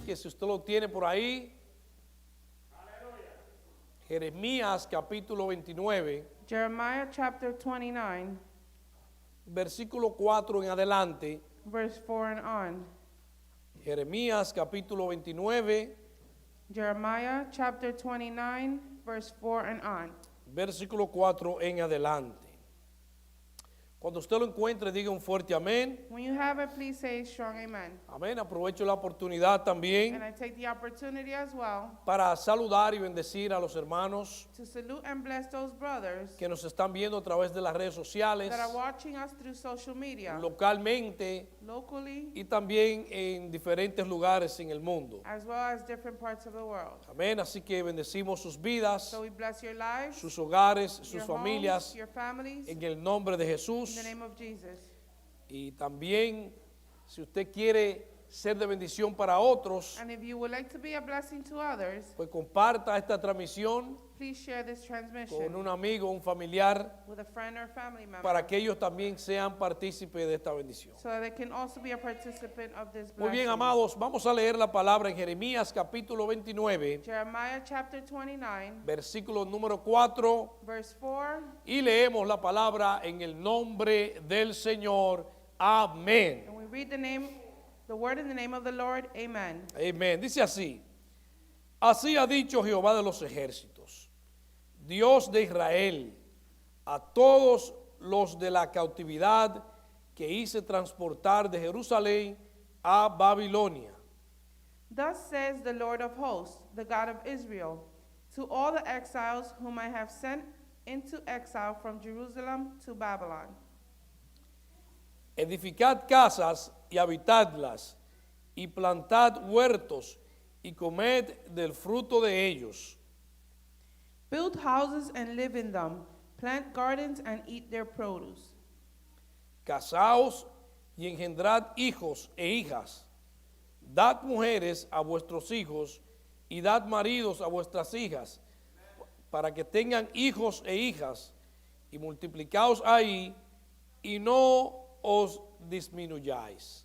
que si usted lo tiene por ahí, Jeremías capítulo 29, Jeremiah chapter 29, versículo 4 en adelante. verse 4 and on. Jeremías capítulo 29, Jeremiah chapter 29, verse 4 and on. versículo 4 en adelante. Cuando usted lo encuentre, diga un fuerte amén. When you have it, please say strong amen. Amén. Aprovecho la oportunidad también And I take the opportunity as well para saludar y bendecir a los hermanos to salute and bless those brothers que nos están viendo a través de las redes sociales, that are watching us through social media, localmente locally, y también en diferentes lugares en el mundo. as well as different parts of the world. Amén. Así que bendecimos sus vidas, So we bless your lives, sus hogares, your sus homes, familias your families, en el nombre de in Jesús. the name of Jesus. Y también, si usted quiere ser de bendición para otros, And if you would like to be a blessing to others, pues comparta esta transmisión please share this con transmission un amigo, un familiar, with a friend or family member para que ellos también sean partícipes de esta bendición. so that they can also be a participant of this Muy bien, blessing. amados, vamos a leer la palabra en Jeremías capítulo 29, Jeremiah chapter 29, versículo número 4, verse 4, y leemos la palabra en el nombre del Señor. Amén. and we read the word in the name of the Lord. Amen. Amén. Dice así: así ha dicho Jehová de los ejércitos, Dios de Israel, a todos los de la cautividad que hice transportar de Jerusalén a Babilonia. Thus says the Lord of hosts, the God of Israel, to all the exiles whom I have sent into exile from Jerusalem to Babylon. Edificad casas y habitadlas, y plantad huertos y comed del fruto de ellos. Build houses and live in them, plant gardens and eat their produce. Casaos y engendrad hijos e hijas. Dad mujeres a vuestros hijos y dad maridos a vuestras hijas, para que tengan hijos e hijas, y multiplicaos ahí y no os disminuyáis.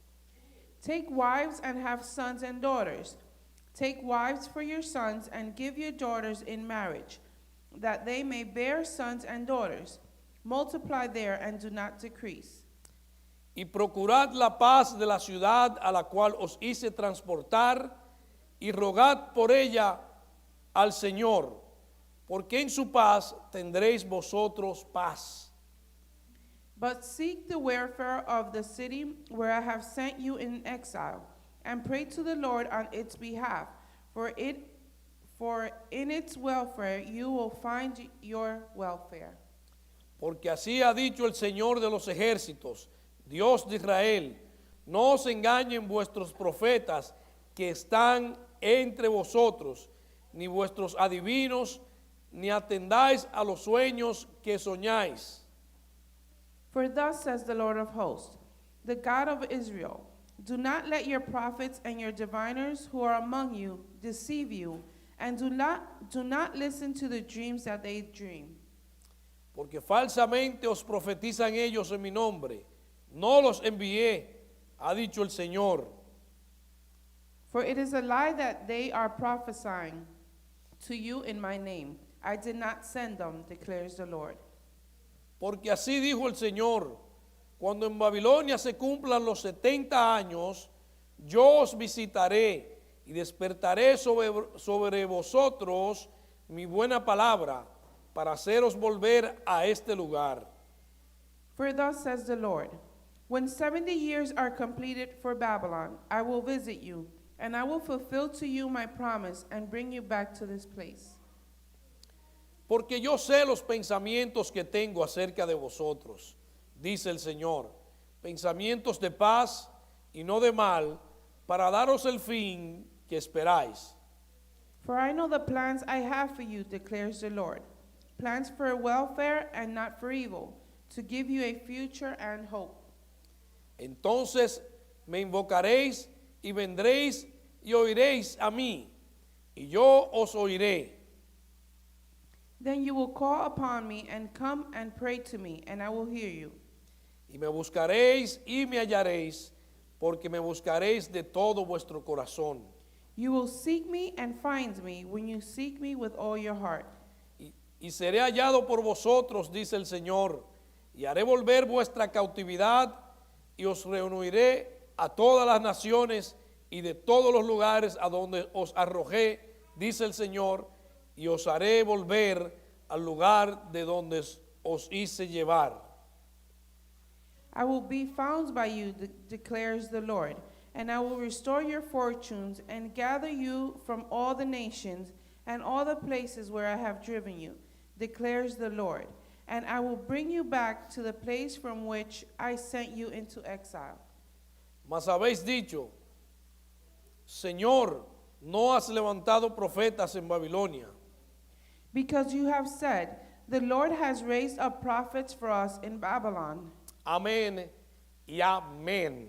Take wives and have sons and daughters. Take wives for your sons and give your daughters in marriage, that they may bear sons and daughters. Multiply there and do not decrease. Y procurad la paz de la ciudad a la cual os hice transportar, y rogad por ella al Señor, porque en su paz tendréis vosotros paz. But seek the welfare of the city where I have sent you in exile, and pray to the Lord on its behalf, for in its welfare you will find your welfare. Porque así ha dicho el Señor de los ejércitos, Dios de Israel: no os engañen vuestros profetas que están entre vosotros, ni vuestros adivinos, ni atendáis a los sueños que soñáis. For thus says the Lord of hosts, the God of Israel, do not let your prophets and your diviners who are among you deceive you, and do not listen to the dreams that they dream. Porque falsamente os profetizan ellos en mi nombre. No los envié, ha dicho el Señor. For it is a lie that they are prophesying to you in my name. I did not send them, declares the Lord. Porque así dijo el Señor: cuando en Babilonia se cumplan los 70 años, yo os visitaré y despertaré sobre vosotros mi buena palabra, para haceros volver a este lugar. For thus says the Lord, when 70 years are completed for Babylon, I will visit you, and I will fulfill to you my promise and bring you back to this place. Porque yo sé los pensamientos que tengo acerca de vosotros, dice el Señor, pensamientos de paz y no de mal, para daros el fin que esperáis. For I know the plans I have for you, declares the Lord, plans for welfare and not for evil, to give you a future and hope. Entonces me invocaréis y vendréis y oiréis a mí, y yo os oiré. Then you will call upon me and come and pray to me, and I will hear you. Y me buscaréis y me hallaréis, porque me buscaréis de todo vuestro corazón. You will seek me and find me when you seek me with all your heart. Y seré hallado por vosotros, dice el Señor, y haré volver vuestra cautividad y os reuniré a todas las naciones y de todos los lugares a donde os arrojé, dice el Señor, y os haré volver al lugar de donde os hice llevar. I will be found by you, declares the Lord, and I will restore your fortunes and gather you from all the nations and all the places where I have driven you, declares the Lord. And I will bring you back to the place from which I sent you into exile. Mas habéis dicho, Señor, ¿no has levantado profetas en Babilonia? Because you have said, the Lord has raised up prophets for us in Babylon. Amén y amén.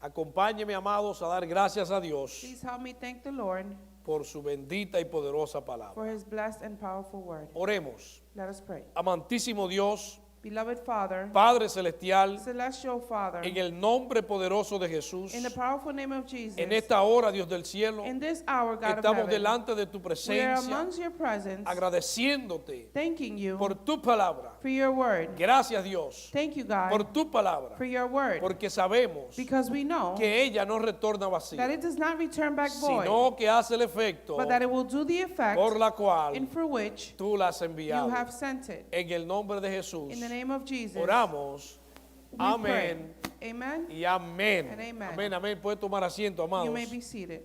Acompáñeme, amados, a dar gracias a Dios Please help me thank the Lord por su bendita y poderosa palabra. for his blessed and powerful word. Oremos. Let us pray. Amantísimo Dios, Beloved Father, Padre Celestial, Celestial Father, en el nombre poderoso de Jesús, in the powerful name of Jesus, en esta hora, Dios del cielo, in this hour, God of estamos heaven, delante de tu we are presencia, amongst your presence, agradeciéndote thanking you por tu palabra. for your word. Gracias, Dios, Thank you, God, por tu palabra, for your word, porque sabemos because we know que ella no retorna that vacía, it does not return back void, sino que hace el efecto but that it will do the effect por la cual and for which tú la has you enviado. have sent it. En el nombre de Jesús, In the name of Jesus, oramos. we Amén pray. Amen. y amén. And amen. Amén, amén. Puede tomar asiento, You amados. may be seated.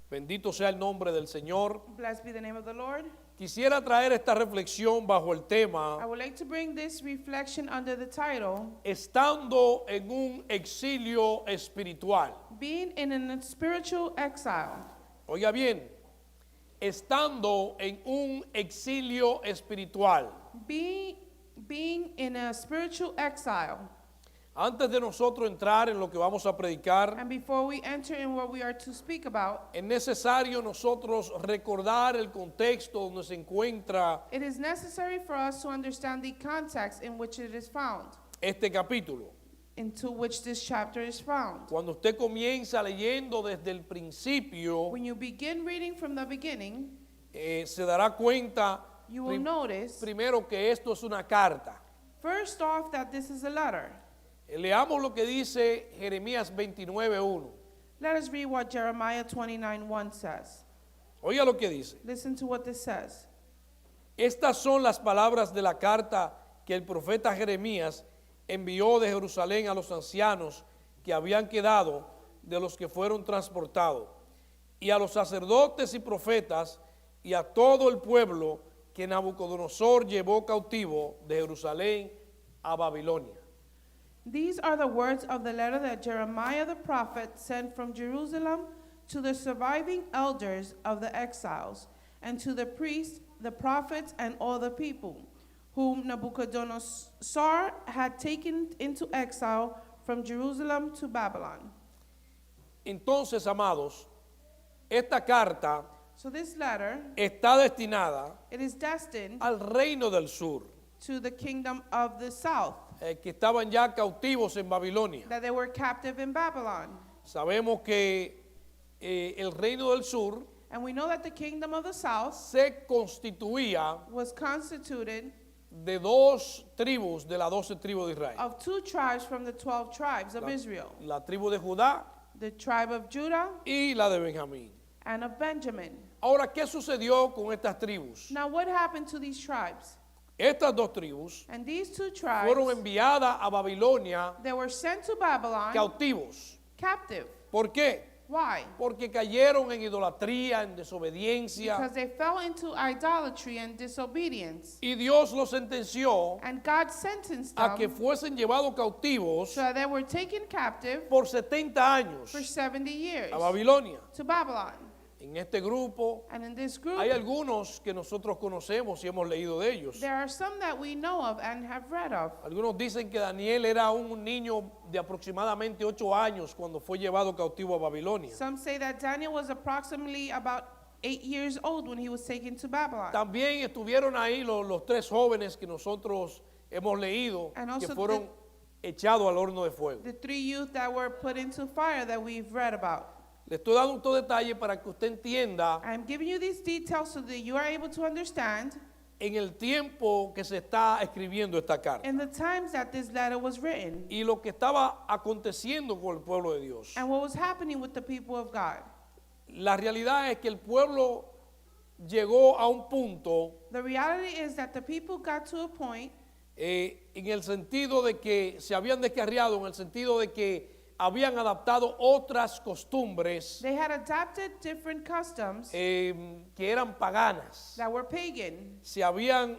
Bendito sea el nombre del Señor. Blessed be the name of the Lord. Quisiera traer esta reflexión bajo el I tema, would like to bring this reflection under the title, estando en un exilio espiritual. Being in a Spiritual Exile. Oiga bien, estando en un exilio espiritual. Being in a spiritual exile. Antes de nosotros entrar en lo que vamos a predicar, And before we enter in what we are to speak about, es necesario nosotros recordar el contexto donde se encuentra it is necessary for us to understand the context in which it is found, este capítulo. into which this chapter is found. Cuando usted comienza leyendo desde el principio, When you begin reading from the beginning, se dará cuenta you will notice, primero que esto es una carta. first off, that this is a letter. Leamos lo que dice Jeremías 29:1. Let us read what Jeremiah 29:1 says. Oiga lo que dice. Listen to what this says. Estas son las palabras de la carta que el profeta Jeremías envió de Jerusalén a los ancianos que habían quedado de los que fueron transportados, y a los sacerdotes y profetas, y a todo el pueblo que Nabucodonosor llevó cautivo de Jerusalén a Babilonia. These are the words of the letter that Jeremiah the prophet sent from Jerusalem to the surviving elders of the exiles, and to the priests, the prophets, and all the people, whom Nabucodonosor had taken into exile from Jerusalem to Babylon. Entonces, amados, esta carta So this letter, está destinada it is destined al reino del sur, to the kingdom of the south, que estaban ya cautivos en Babilonia. that they were captive in Babylon. Sabemos que el reino del sur And we know that the kingdom of the south se constituía was constituted de dos tribus de las 12 tribus de Israel. of 2 tribes from the 12 tribes of Israel, La tribu de Judá the tribe of Judah y la de Benjamín. and of Benjamin. Ahora, ¿qué sucedió con estas tribus? Now what happened to these tribes? Estas dos tribus And these 2 fueron tribes, enviadas a Babilonia they were sent to Babylon cautivos. captive. ¿Por qué? Why? Porque cayeron en idolatría, en desobediencia, Because they fell into idolatry and disobedience. y Dios los sentenció And God sentenced a que them fuesen llevados cautivos so that they were taken captive por 70 años for 70 years a Babilonia. to Babylon. En este grupo And in this group, hay algunos que nosotros conocemos y hemos leído de ellos. there are some that we know of and have read of. Algunos dicen que Daniel era un niño de aproximadamente 8 años cuando fue llevado cautivo a Babilonia. Some say that Daniel was approximately about 8 years old when he was taken to Babylon. También estuvieron ahí los 3 jóvenes que nosotros hemos leído, And que also fueron echados al horno de fuego. The 3 youth that were put into fire that we've read about. Le estoy dando estos detalles para que usted entienda I'm giving you these details so that you are able to understand en el tiempo que se está escribiendo esta carta in the times that this letter was written y lo que estaba aconteciendo con el pueblo de Dios. and what was happening with the people of God. La realidad es que el pueblo llegó a un punto The reality is that the people got to a point en el sentido de que se habían descarriado, en el sentido de que habían adaptado otras costumbres they had adopted different customs que eran paganas. that were pagan. Se habían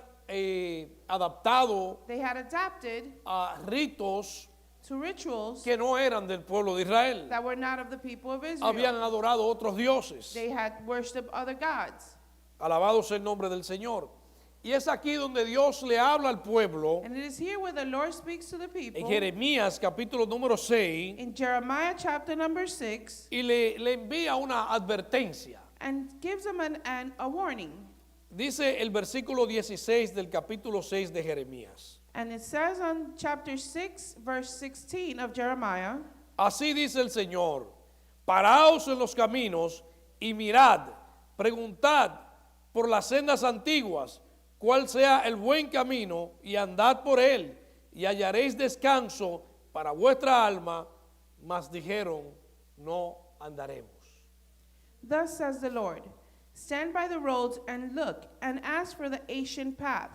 adaptado They had adapted a ritos to rituals que no eran del pueblo de Israel. that were not of the people of Israel. Habían adorado otros dioses. They had worshipped other gods. Alabado sea el nombre del Señor. Y es aquí donde Dios le habla al pueblo And it is here where the Lord speaks to the en people Jeremías capítulo número 6 in Jeremiah chapter number 6 y le envía una advertencia. and gives them a warning. Dice el versículo 16 del capítulo 6 de Jeremías. And it says on chapter 6, verse 16 of Jeremiah, Así dice el Señor, paraos en los caminos y mirad, preguntad por las sendas antiguas, cuál sea el buen camino, y andad por él, y hallaréis descanso para vuestra alma, mas dijeron, no andaremos. Thus says the Lord, stand by the roads and look, and ask for the ancient path,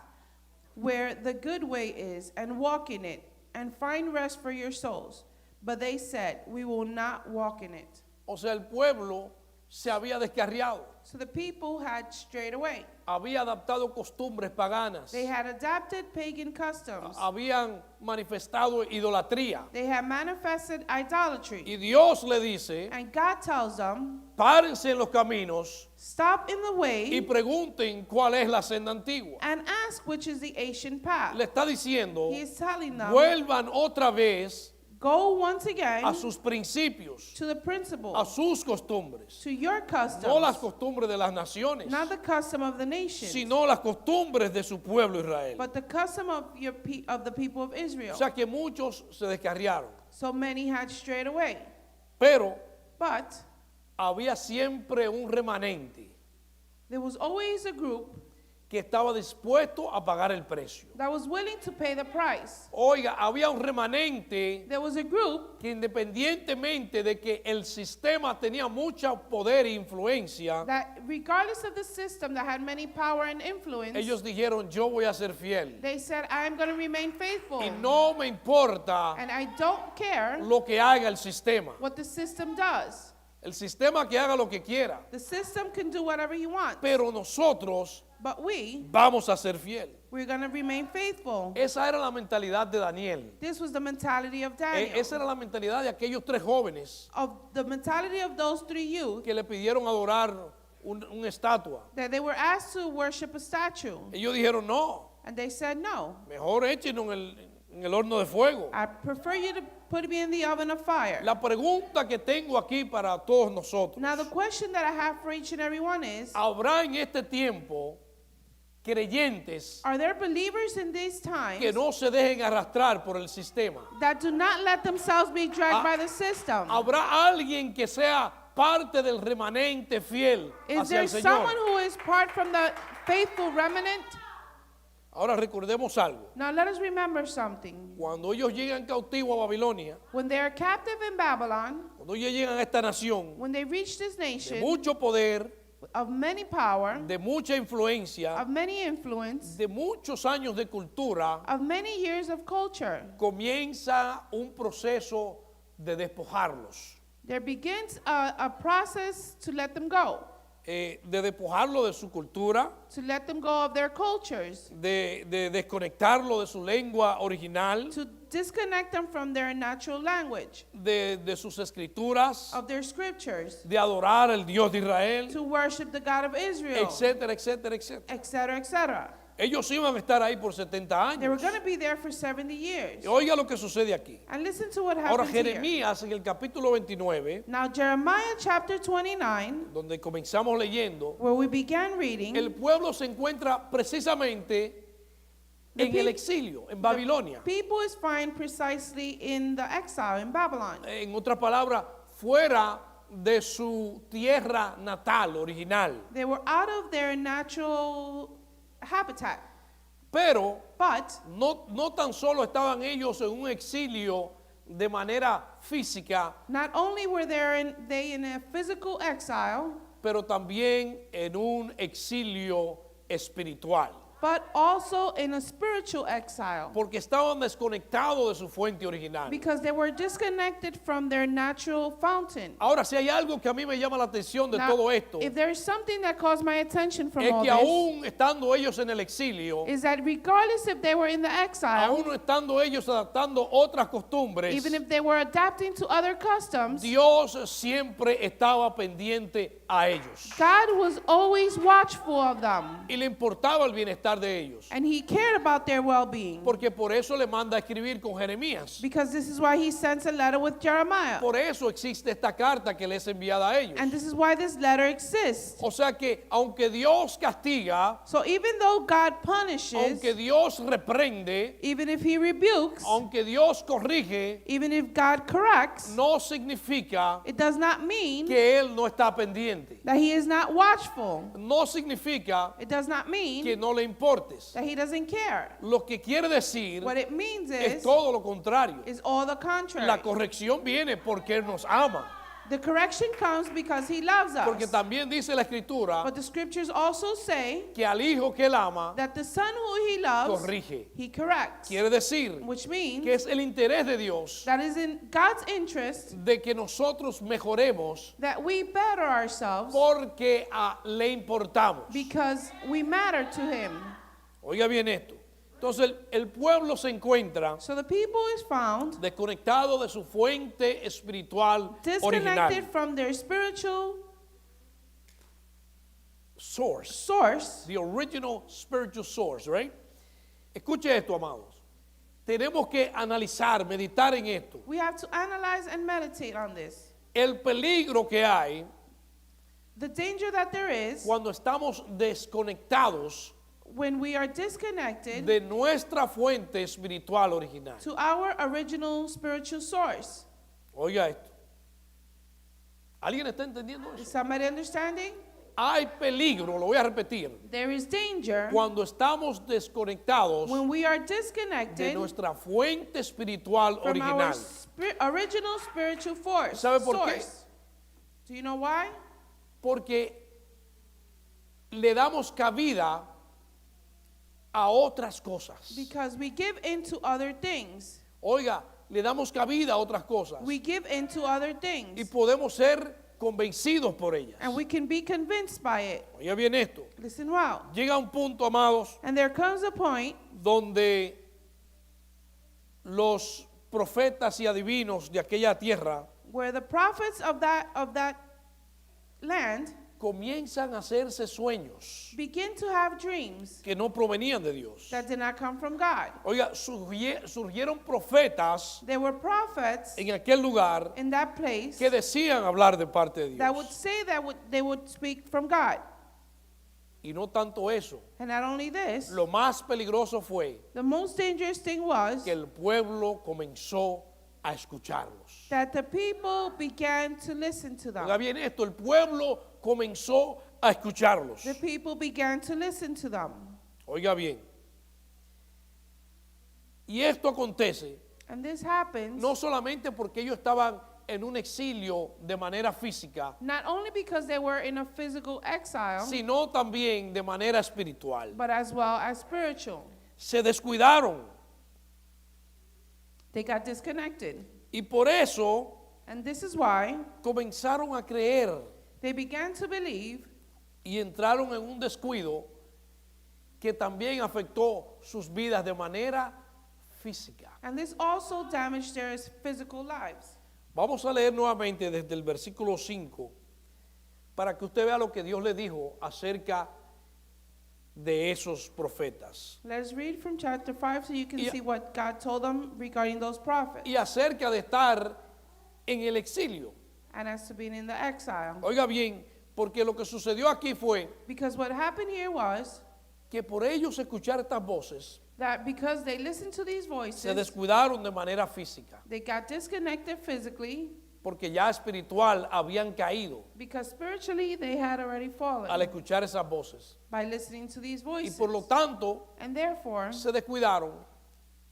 where the good way is, and walk in it, and find rest for your souls. But they said, we will not walk in it. O sea, el pueblo se había descarriado, So the people had strayed away. había adaptado costumbres paganas, They had adopted pagan customs. habían manifestado idolatría. They had manifested idolatry. Y Dios le dice, And God tells them, párense en los caminos stop in the y way pregunten cuál es la senda antigua. and ask which is the ancient path. Le está diciendo, He is telling them, vuelvan otra vez go once again a sus principios, to the a principles, sus costumbres, to your no las customs, costumbres de las naciones, not the custom of the nations, sino las costumbres de su pueblo Israel. but the custom of of the people of O Israel. sea que muchos se descarriaron, So many had strayed away. pero But había siempre un remanente there was always a group que estaba dispuesto a pagar el precio. that was willing to pay the price. Oiga, había un remanente There was a group que independientemente de que el sistema tenía mucho poder e influencia, that, regardless of the system that had many power and influence, ellos dijeron, yo voy a ser fiel. they said, I am going to remain faithful. Y no me importa And I don't care lo que haga el sistema. what the system does. El sistema que haga lo que quiera. The system can do whatever you want. Pero nosotros But vamos a ser fiel. we're going to remain faithful. Esa era la mentalidad de Daniel. This was the mentality of Daniel. Esa era la mentalidad de aquellos tres jóvenes Of the mentality of those three youth que le pidieron adorar una estatua. that they were asked to worship a statue. Ellos dijeron, no, And they said, no, mejor échenos en el horno de fuego. I prefer you to put me in the oven of fire. La pregunta que tengo aquí para todos nosotros, Now the question that I have for each and every one is, ¿habrá en este tiempo creyentes are there believers in these times que no se dejen arrastrar por el sistema? that do not let themselves be dragged Ah, by the system? ¿Habrá alguien que sea parte del remanente fiel Is hacia there el Señor? someone who is part from the faithful remnant? Ahora recordemos algo. Now let us remember something. Cuando ellos llegan cautivos a Babilonia, When they are captive in Babylon, cuando ellos llegan a esta nación when they reach this de nation mucho poder, of many power, de mucha influencia, of many influence, de muchos años de cultura, of many years of culture, comienza un proceso de despojarlos, there begins a process to let them go, de despojarlo de su cultura, to let them go of their cultures, de desconectarlo de su lengua original, to disconnect them from their natural language, de sus escrituras, of their scriptures, de adorar al Dios de Israel, to worship the God of Israel, etcétera, etcétera, etcétera. etc., etc. Ellos iban a estar ahí por 70 They were años. going to be there for 70 years. Y oiga lo que sucede aquí. And listen to what Ahora happens here. Jeremías en el capítulo 29, Now Jeremiah chapter 29, donde comenzamos leyendo, where we began reading, el pueblo se encuentra precisamente The en el peop- exilio, en Babilonia. people is found precisely in the exile in Babylon. En otras palabras, fuera de su tierra natal original. They were out of their natural habitat. Pero But no tan solo estaban ellos en un exilio de manera física, not only were they in a physical exile, pero también en un exilio espiritual. but also in a spiritual exile. Porque estaban desconectados de su fuente original. Because they were disconnected from their natural fountain. Ahora, si hay algo que a mí me llama la atención de Now, todo esto, if there is something that caused my attention from es all que this, aún estando ellos en el exilio, is that regardless if they were in the exile, aún estando ellos adaptando otras costumbres, even if they were adapting to other customs, Dios siempre estaba pendiente a ellos. God was always watchful of them. Y le importaba el bienestar de ellos. And he cared about their well-being. Porque por eso le manda a escribir con Jeremías. Because this is why he sends a letter with Jeremiah. Por eso existe esta carta que les es enviada a ellos. And this is why this letter exists. O sea que aunque Dios castiga, So even though God punishes, aunque Dios reprende, even if he rebukes, aunque Dios corrige, even if God corrects, no significa it does not mean que Él no está pendiente. that he is not watchful. No significa It does not mean que no le importes. that he doesn't care. Lo que quiere decir What it means es todo lo contrario. is all the contrary. La corrección viene porque Él nos ama. The correction comes because he loves Porque us. también dice la Escritura But the scriptures also say que al hijo que Él ama, that the son who he loves, corrige. he corrects. Quiere decir Which means que es el interés de Dios that is in God's interest de que nosotros mejoremos that we better ourselves porque le importamos. because we matter to him. Oiga bien esto. Entonces el pueblo se encuentra So the people is found desconectado de su fuente espiritual disconnected original. from their spiritual Source. source. The original spiritual source, right? Escuche esto, amados. Tenemos que analizar, meditar en esto. We have to analyze and meditate on this. El peligro que hay The danger that there is cuando estamos desconectados when we are disconnected de nuestra fuente espiritual original. to our original spiritual source. Oiga esto. ¿Alguien está entendiendo Is eso? somebody understanding? Hay peligro, lo voy a repetir, There is danger cuando estamos desconectados when we are de disconnected nuestra fuente espiritual from our original. original spiritual force. ¿Sabe por qué? source. Do you know why? Porque le damos cabida a otras cosas. Because we give into other things. Oiga, le damos cabida a otras cosas. We give into other Y things. podemos ser convencidos por ellas. And we can be convinced by it. Oiga bien esto. Listen well. Llega un punto, amados, And there comes a point donde los profetas y adivinos de aquella tierra where the prophets of that land comienzan a hacerse sueños begin to have dreams que no provenían de Dios. that did not come from God. Oiga, surgieron profetas There were prophets en aquel lugar in that place que decían hablar de parte de that would Dios. say that they would speak from God. Y no tanto eso. And not only this, Lo más peligroso fue the most dangerous thing was que el pueblo comenzó a escucharlos. that the people began to listen to Oiga them. bien esto, el pueblo comenzó a escucharlos. The people began to listen to them. Oiga bien. Y esto acontece And this happens no solamente porque ellos estaban en un exilio de manera física, not only because they were in a physical exile, sino también de manera espiritual. but as well as spiritual. Se descuidaron They got disconnected. y por eso And this is why comenzaron a creer they began to believe y entraron en un descuido que también afectó sus vidas de manera física. and this also damaged their physical lives. Vamos a leer nuevamente desde el versículo 5 para que usted vea lo que Dios le dijo acerca de esos profetas Let's read from chapter 5 so you can Y- see what God told them regarding those prophets y acerca de estar en el exilio. and as to being in the exile. Oiga bien, porque lo que sucedió aquí fue Because what happened here was que por ellos escuchar estas voces that because they listened to these se voices, descuidaron de manera física. they got disconnected physically porque ya espiritual habían caído because spiritually they had already fallen al escuchar esas voces. by listening to these Y voices. por lo tanto And therefore, se descuidaron,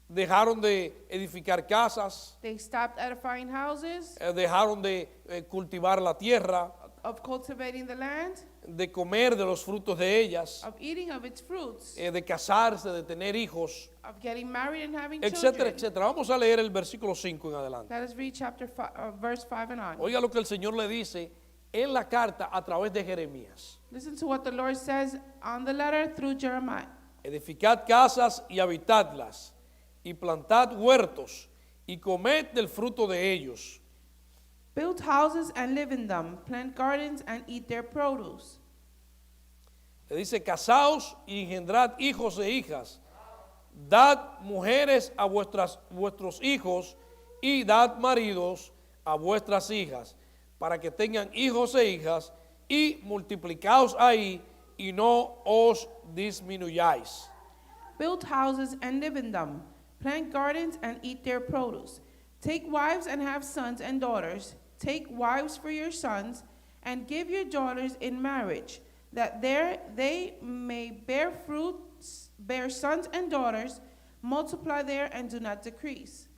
dejaron de edificar casas, they stopped edifying houses, dejaron de cultivar la tierra, of cultivating the land, de comer de los frutos de ellas, of eating of its fruits, de casarse, de tener hijos, of getting married and having etcétera, children. etcétera. Vamos a leer el versículo 5 en adelante. Let us read verse 5 and on. Oiga lo que el Señor le dice en la carta a través de Jeremías. Listen to what the Lord says on the letter through Jeremiah. Edificad casas y habitadlas, y plantad huertos, y comed del fruto de ellos. Build houses and live in them, plant gardens and eat their produce. Le dice, casaos y engendrad hijos e hijas, dad mujeres a vuestros hijos y dad maridos a vuestras hijas, para que tengan hijos e hijas, y multiplicaos ahí y no os disminuyáis. Build houses and live in them, plant gardens and eat their produce. Take wives and have sons and daughters. Take wives for your sons, and give your daughters in marriage, that there they may bear fruits, bear sons and daughters, multiply there and do not decrease.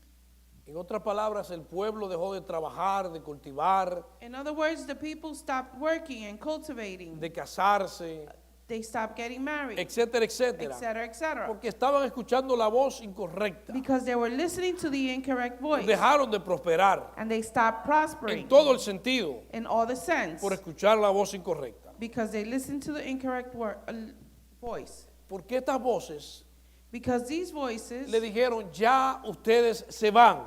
En otras palabras, el pueblo dejó de trabajar, de cultivar, In other words, the people stopped working and cultivating. de casarse, They stopped getting married, etcétera, etcétera, etc., etc. porque estaban escuchando la voz incorrecta. Because they were listening to the incorrect voice. Dejaron de prosperar And they stopped prospering en todo el sentido in all the sense. por escuchar la voz incorrecta. Because they listened to the incorrect voice. Porque estas voces Because these voices le dijeron, ya ustedes se van,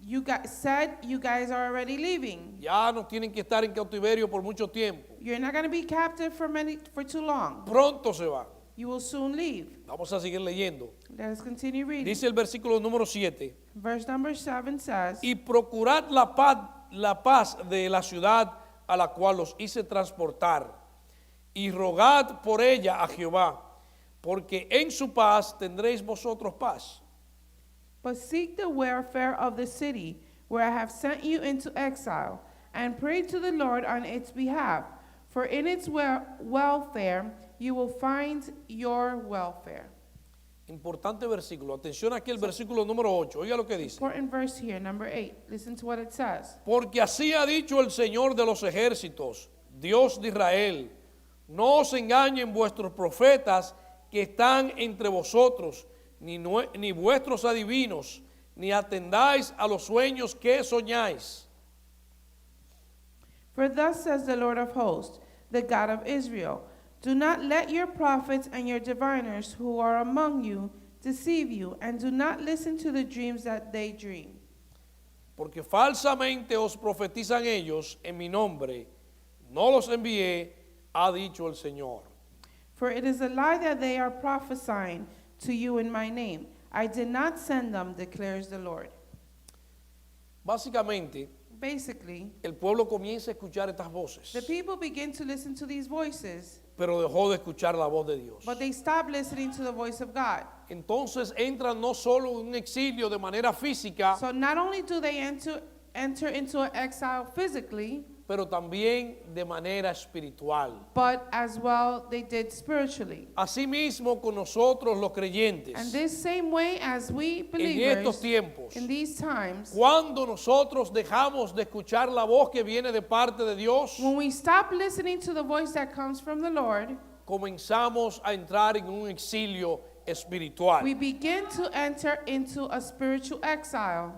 you guys said you guys are already leaving. ya no tienen que estar en cautiverio por mucho tiempo, You're not going to be captive for too long. pronto se van. You will soon leave. Vamos a seguir leyendo. Let us continue reading. Dice el versículo número 7, Verse number 7 says, y procurad la paz de la ciudad a la cual los hice transportar, y rogad por ella a Jehová, porque en su paz tendréis vosotros paz. but seek the welfare of the city where I have sent you into exile, and pray to the Lord on its behalf, for in its welfare you will find your welfare. Importante versículo. Atención aquí el versículo número 8. Oiga lo que dice. Important verse here, number 8. Listen to what it says. Porque así ha dicho el Señor de los ejércitos, Dios de Israel, no os engañen vuestros profetas que están entre vosotros, ni vuestros adivinos, ni atendáis a los sueños que soñáis. For thus says the Lord of hosts, the God of Israel, do not let your prophets and your diviners who are among you deceive you, and do not listen to the dreams that they dream. Porque falsamente os profetizan ellos en mi nombre, no los envié, ha dicho el Señor. For it is a lie that they are prophesying to you in my name. I did not send them, declares the Lord. Básicamente, Basically, el pueblo comienza a escuchar estas the voces, people begin to listen to these voices, pero dejó de escuchar la voz de Dios. but they stop listening to the voice of God. Entonces entran no solo en un exilio de manera física, So not only do they enter into an exile physically, pero también de manera espiritual. but as well they did spiritually. Asimismo con nosotros los And creyentes, this same way as we en estos believers, tiempos, in these times, cuando nosotros dejamos de escuchar la voz que viene de parte de Dios, when we stop listening to the voice that comes from the Lord, comenzamos a entrar en un exilio espiritual. we begin to enter into a spiritual exile.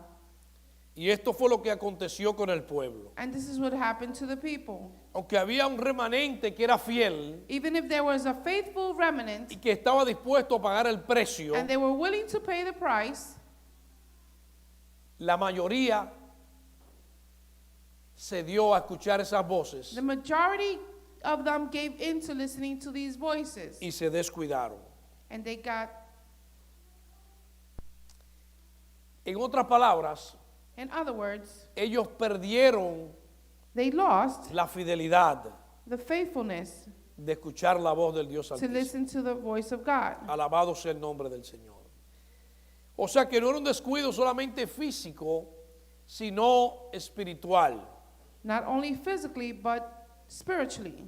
Y esto fue lo que aconteció con el pueblo. And this is what happened to the people. Aunque había un remanente que era fiel Even if there was a faithful remnant y que estaba dispuesto a pagar el precio, and they were willing to pay the price, la mayoría se dio a escuchar esas voces the majority of them gave in to listening to these voices. y se descuidaron. And they got, En otras palabras, in other words, ellos perdieron they lost la fidelidad the faithfulness de escuchar la voz del Dios to Altísimo. listen to the voice of God. Alabado sea el nombre del Señor. O sea que no era un descuido solamente físico, sino espiritual. not only physically, but spiritually.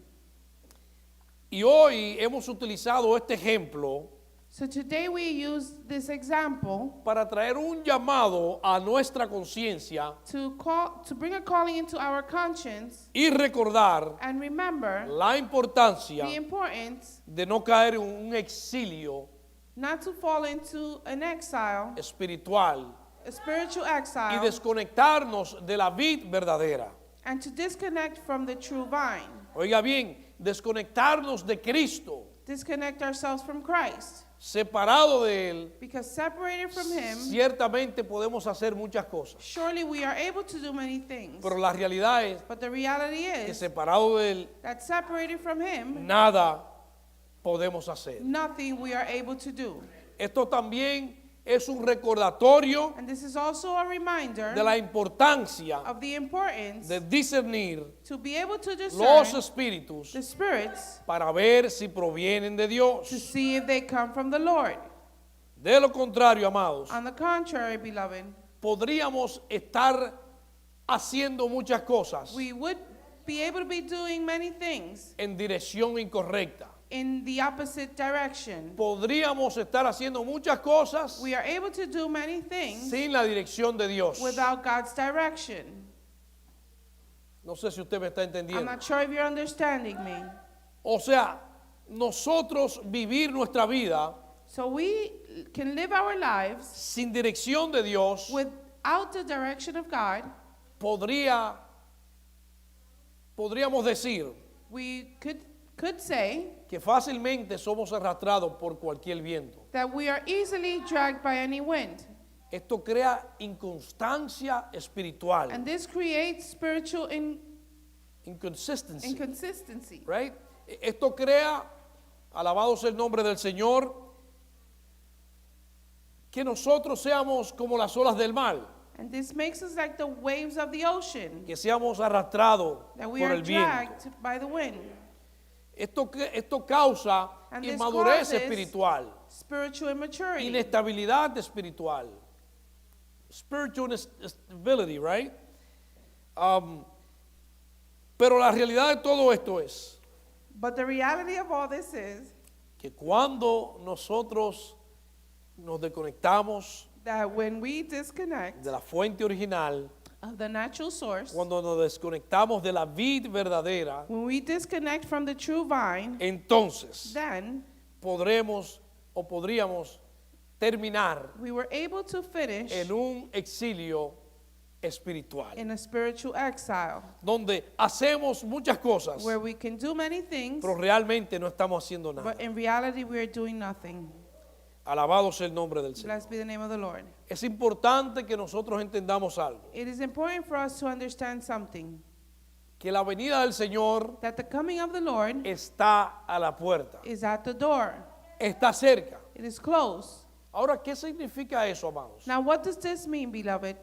Y hoy hemos utilizado este ejemplo So today we use this example para traer un llamado a nuestra conciencia to bring a calling into our conscience y recordar and remember la importancia the importance de no caer en un exilio not to fall into an exile, espiritual a spiritual y exile, desconectarnos de la vid verdadera. and to disconnect from the true vine, Oiga bien, desconectarnos de Cristo, disconnect ourselves from Christ. separado de Él, Because separated from Him, ciertamente podemos hacer muchas cosas, surely we are able to do many things. pero la realidad es But the reality que is separado de Él, that separated from Him, nada podemos hacer. nothing we are able to do. Esto también es un recordatorio And this is also a reminder de la importancia of the importance de discernir to be able to los discern espíritus the spirits para ver si provienen de to Dios. see if they come from the Lord. De lo contrario, amados, On the contrary, beloved, podríamos estar haciendo muchas cosas we would be able to be doing many things en dirección incorrecta. in the opposite direction. Podríamos estar haciendo muchas cosas We are able to do many things sin la dirección de Dios. without God's direction. No sé si usted me está I'm entendiendo. not sure if you're understanding me. O sea, nosotros vivir nuestra vida So we can live our lives sin dirección de Dios without the direction of God. Podríamos decir We could say que fácilmente somos arrastrados por cualquier viento. that we are easily dragged by any wind. Esto crea inconstancia espiritual, And this creates spiritual inconsistency, inconsistency. right? Esto crea, alabado sea el nombre del Señor, que nosotros seamos como las olas del mar, And this makes us like the waves of the ocean, que seamos arrastrados that we por are el viento. dragged by the wind. Esto causa And this inmadurez causes espiritual, spiritual immaturity, inestabilidad espiritual, spiritual instability, right? Pero la realidad de todo esto es But the reality of all this is que cuando nosotros nos desconectamos that when we disconnect de la fuente original, of the natural source, cuando nos desconectamos de la vid verdadera, when we disconnect from the true vine, entonces then podríamos terminar we were able to finish en un exilio espiritual, in a spiritual exile, donde hacemos muchas cosas, where we can do many things, pero realmente no estamos haciendo nada. but in reality we are doing nothing. Alabado sea el nombre del Señor. Blessed be the name of the Lord. Es importante que nosotros entendamos algo, It is important for us to understand something, que la venida del Señor that the coming of the Lord está a la puerta, is at the door. está cerca. It is close. Ahora, ¿qué significa eso, amados? Now, what does this mean, beloved?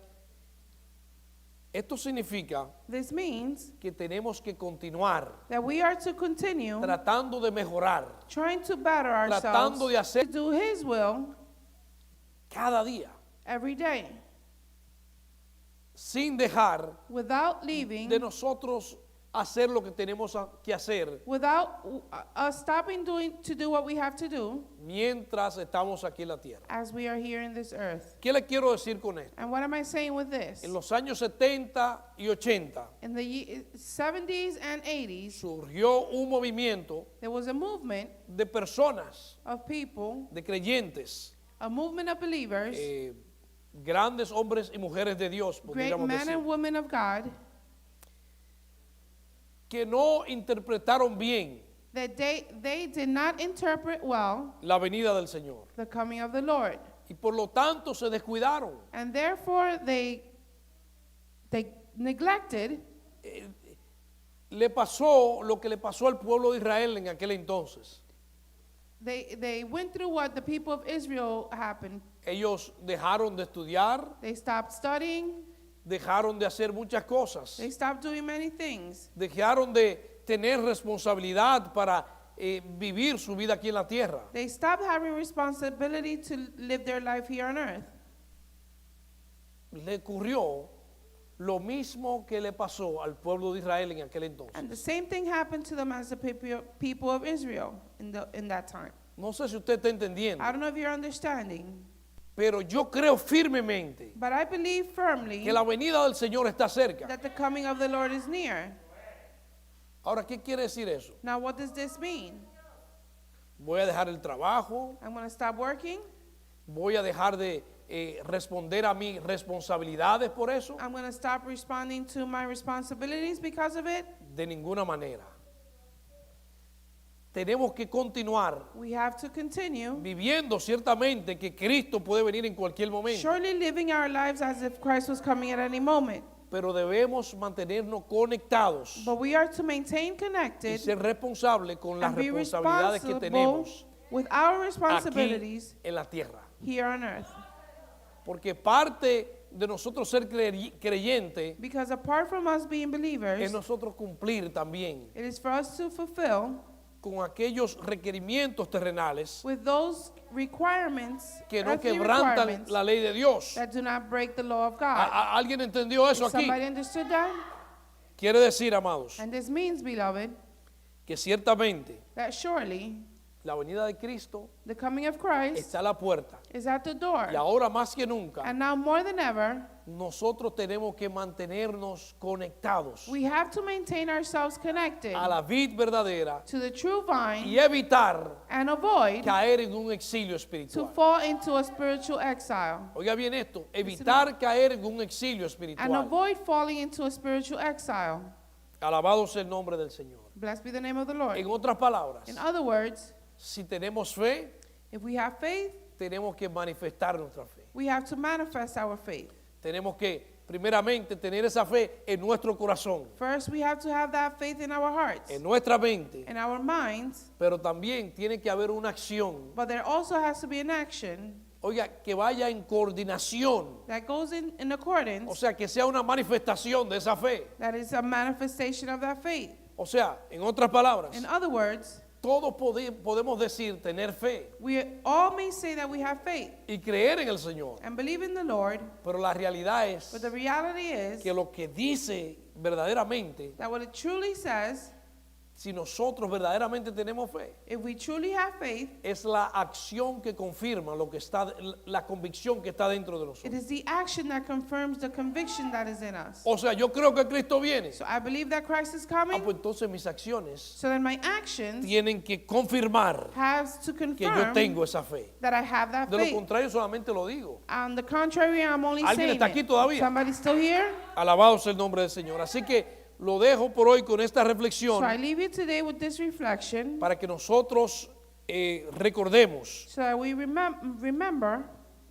Esto significa This means que tenemos que continuar that we are to continue tratando de mejorar, trying to better ourselves, tratando de hacer to do His will cada día, every day, sin dejar without leaving, de nosotros hacer lo que tenemos que hacer without us stopping to do what we have to do mientras estamos aquí en la tierra. as we are here in this earth. ¿Qué le quiero decir con esto? And what am I saying with this? En los años 70 y 80 In the 70s and 80s, surgió un movimiento there was a movement de personas, of people, de creyentes, a movement of believers, grandes hombres y mujeres de Dios, great podríamos men decir, and women of God, que no interpretaron bien that they did not interpret well la venida del Señor the coming of the Lord. y por lo tanto se descuidaron. And therefore they neglected. Le pasó lo que le pasó al pueblo de Israel en aquel entonces. They went through what the people of Israel happened. Ellos dejaron de estudiar, They stopped studying. dejaron de hacer muchas cosas, They stopped doing many things. dejaron de tener responsabilidad para vivir su vida aquí en la tierra. They stopped having responsibility to live their life here on earth. Le ocurrió lo mismo que le pasó al pueblo de Israel en aquel entonces. And the same thing happened to them as the people of Israel in that time. No sé si usted está entendiendo, I don't know if you're understanding, pero yo creo firmemente but I believe firmly que la venida del Señor está cerca. that the coming of the Lord is near. Ahora, ¿qué quiere decir eso? Now, what does this mean? Voy a dejar el trabajo, I'm going to stop working. voy a dejar de responder a mis responsabilidades por eso. I'm going to stop responding to my responsibilities because of it. De ninguna manera. Tenemos que continuar We have to continue viviendo ciertamente que Cristo puede venir en cualquier momento, surely living our lives as if Christ was coming at any moment. pero debemos mantenernos conectados But we are to maintain y connected ser responsables con las and be responsabilidades que responsible tenemos with our aquí responsibilities en la tierra. here on earth. Porque parte de nosotros ser creyente Because apart from us being believers, es nosotros cumplir también it is for us to fulfill con aquellos requerimientos terrenales with those requirements, que no earthly quebrantan requirements, la ley de Dios. that do not break the law of God. ¿Alguien entendió eso aquí? Somebody understood that? Quiere decir, amados, And this means, beloved, que ciertamente that surely la venida de Cristo the coming of Christ está a la puerta. is at the door. Y ahora más que nunca, And now more than ever, nosotros tenemos que mantenernos conectados we have to maintain ourselves connected a la vid verdadera to the true vine y evitar and avoid caer en un exilio to espiritual. fall into a spiritual exile. Oiga bien esto, evitar caer en un exilio And espiritual. avoid falling into a spiritual exile. Alabado sea el nombre del Señor. Blessed be the name of the Lord. En otras palabras, In other words, si tenemos fe, if we have faith, tenemos que manifestar nuestra fe. we have to manifest our faith. Tenemos que, primeramente, tener esa fe en nuestro corazón, First, we have to have that faith in our hearts, en nuestra mente, in our minds, pero también tiene que haber una acción, but there also has to be an action oiga, que vaya en coordinación, that goes in o accordance, sea, que sea una manifestación de esa fe. that is a manifestation of that faith. O sea, en otras palabras, In other words, todos podemos decir tener fe we all may say that we have faith y creer en el Señor, and believe in the Lord, pero la realidad es but the reality is que lo que dice verdaderamente, that what it truly says, si nosotros verdaderamente tenemos fe, if we truly have faith, es la acción que confirma lo que está, la convicción que está dentro de it nosotros. is the action that confirms the conviction that is in us. O sea, yo creo que Cristo viene. So I believe that Christ is Ah, coming, pues entonces mis acciones so then my actions tienen que confirmar has to que yo confirm tengo esa fe. that I have that De lo faith. contrario, solamente lo digo. On the contrary, I'm only ¿Alguien saying está aquí it. todavía? Somebody still here? Alabado sea el nombre del Señor. Así que lo dejo por hoy con esta reflexión So I leave you today with this reflection para que nosotros recordemos so that we remember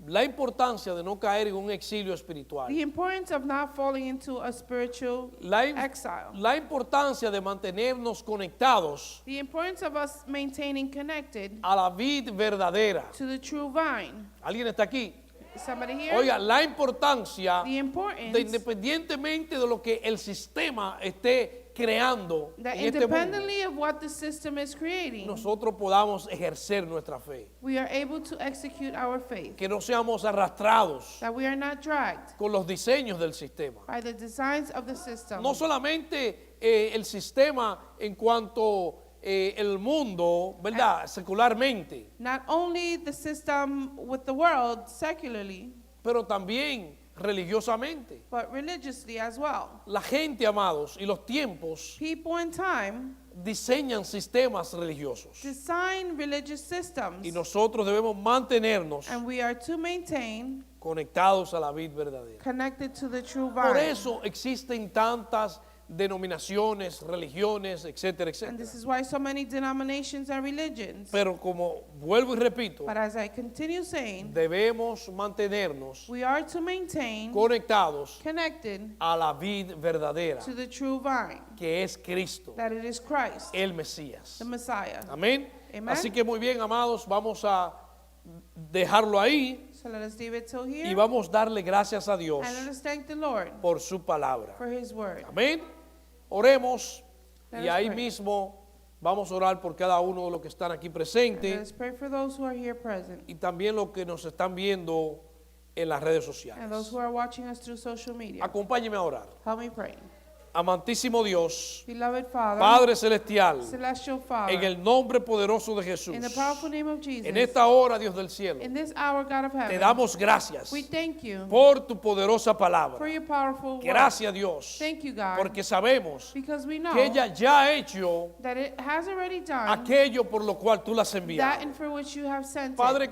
la importancia de no caer en un exilio espiritual. the importance of not falling into a spiritual exile. La importancia de mantenernos conectados The importance of us maintaining connected a la vid verdadera. to the true vine. ¿Alguien está aquí? Is somebody here? Oiga, la importancia The de importance independientemente de lo que el sistema esté creando that en este mundo, independently of what the system is creating, nosotros podamos ejercer nuestra fe. we are able to execute our faith. Que no seamos arrastrados That we are not dragged con los diseños del sistema. by the designs of the system. No solamente el sistema en cuanto el mundo, ¿verdad? Secularmente, Not only the system with the world secularly, pero también religiosamente. but religiously as well. La gente, amados, y los tiempos People in time diseñan sistemas religiosos. design religious systems, Y nosotros debemos mantenernos and we are to maintain conectados a la vid verdadera. connected to the true Por vine. eso existen tantas denominaciones, religiones, etcétera, And etcétera. this is why so many denominations and religions. Pero como vuelvo y repito, But as I continue saying, debemos mantenernos we are to maintain conectados connected a la vid verdadera, to the true vine, que es Cristo, that it is Christ, el Mesías. the Messiah. Amén. Amen. Así que muy bien, amados, vamos a dejarlo ahí So let us leave it till y here. vamos a darle gracias a Dios And let us thank the Lord por su palabra. for his word. Amén. Oremos Let y us ahí pray. mismo vamos a orar por cada uno de los que están aquí And let presentes us pray for those who are here present. y también los que nos están viendo en las redes and those sociales. who are watching us through social media. Acompáñeme a orar. Help me pray. Amantísimo Dios, Beloved Father, Padre Celestial, Celestial Father, en el nombre poderoso de Jesús, in the powerful name of Jesus, en esta hora, Dios del cielo, in this hour, God of te heaven, damos gracias we thank you por tu poderosa for palabra. your powerful word. Gracias, Dios, Thank you, God, porque sabemos because we know que ella ya ha hecho that it has already done aquello por lo cual tú la has that enviado. and for which you have sent it. Padre,